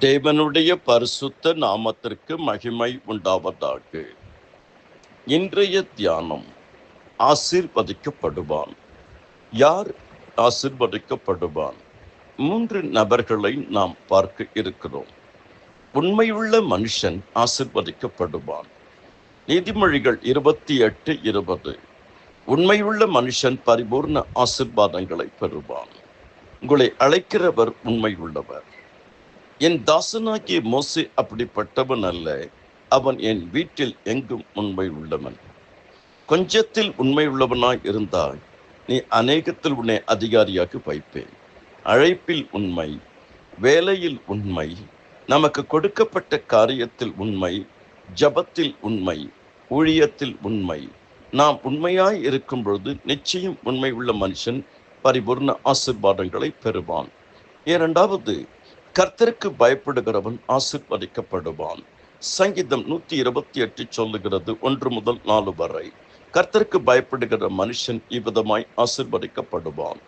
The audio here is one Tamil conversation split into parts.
தேவனுடைய பரிசுத்த நாமத்திற்கு மகிமை உண்டாவதாக. இன்றைய தியானம், ஆசீர்வதிக்கப்படுவான். யார் ஆசீர்வதிக்கப்படுவான்? 3 நபர்களை நாம் பார்க்க இருக்கிறோம். உண்மையுள்ள மனுஷன் ஆசீர்வதிக்கப்படுவான். நீதிமொழிகள் 28:20. உண்மையுள்ள மனுஷன் பரிபூர்ண ஆசீர்வாதங்களை பெறுவான். உங்களை அழைக்கிறவர் உண்மை உள்ளவர். என் தாசனாகிய மோசே அப்படிப்பட்டவன் அல்ல, அவன் என் வீட்டில் எங்கும் உண்மை உள்ளவன். கொஞ்சத்தில் உண்மை உள்ளவனாய் இருந்தால் நீ அநேகத்தில் உன்னை அதிகாரியாக வைப்பேன். அழைப்பில் உண்மை, வேலையில் உண்மை, நமக்கு கொடுக்கப்பட்ட காரியத்தில் உண்மை, ஜபத்தில் உண்மை, ஊழியத்தில் உண்மை. நாம் உண்மையாய் இருக்கும் பொழுது நிச்சயம் உண்மை உள்ள மனுஷன் பரிபூர்ண ஆசீர்வாதங்களை பெறுவான். இரண்டாவது, கர்த்தருக்கு பயப்படுகிறவன் ஆசீர்வதிக்கப்படுவான். சங்கீதம் 128 சொல்லுகிறது, 1 முதல் 4 வரை. கர்த்தருக்கு பயப்படுகிற மனுஷன் இவ்விதமாய் ஆசீர்வதிக்கப்படுவான்.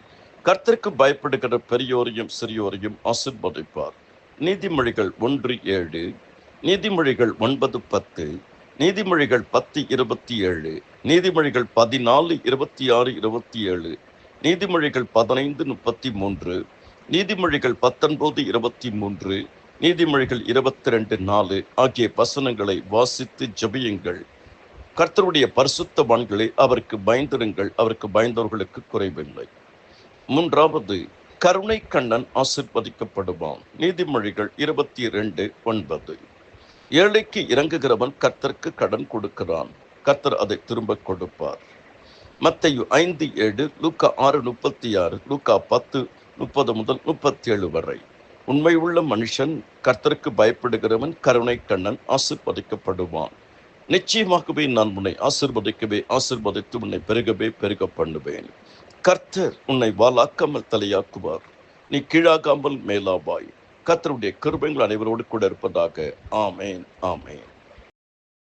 கர்த்தருக்கு பயப்படுகிற பெரியோரையும் சிறியோரையும் ஆசீர்வதிப்பார். நீதிமொழிகள் 1:7, நீதிமொழிகள் 9:10, நீதிமொழிகள் 10:27, நீதிமொழிகள் 14:26-27, நீதிமொழிகள் 15:33, நீதிமொழிகள் 19:23, நீதிமொழிகள் 22:4 ஆகிய வசனங்களை வாசித்து ஜெபியுங்கள். கர்த்தருடைய பரிசுத்தவான்களே, அவருக்கு பயந்திருங்கள், அவருக்கு பயந்தவர்களுக்கு குறைவில்லை. மூன்றாவது, கருணை கண்ணன் ஆசீர்வதிக்கப்படுவான். நீதிமொழிகள் 22:9. ஏழைக்கு இறங்குகிறவன் கர்த்தருக்கு கடன் கொடுக்கிறான், கர்த்தர் அதை திரும்ப கொடுப்பார். மத்தேயு 5:7, லூக்கா 6:36, லூக்கா 10:30 முதல் 37 வரை. உண்மை உள்ள மனுஷன், கர்த்தருக்கு பயப்படுகிறவன், கருணை கண்ணன் ஆசீர்வதிக்கப்படுவான். நிச்சயமாகவே நான் உன்னை ஆசீர்வதித்து உன்னை பெருக பண்ணுவேன். கர்த்தர் உன்னை வாலாக்காமல் தலையாக்குவார். நீ கீழாகாமல் மேலாவாய். கர்த்தருடைய கிருபைகள் அனைவரோடு கூட இருப்பதாக. ஆமேன், ஆமேன்.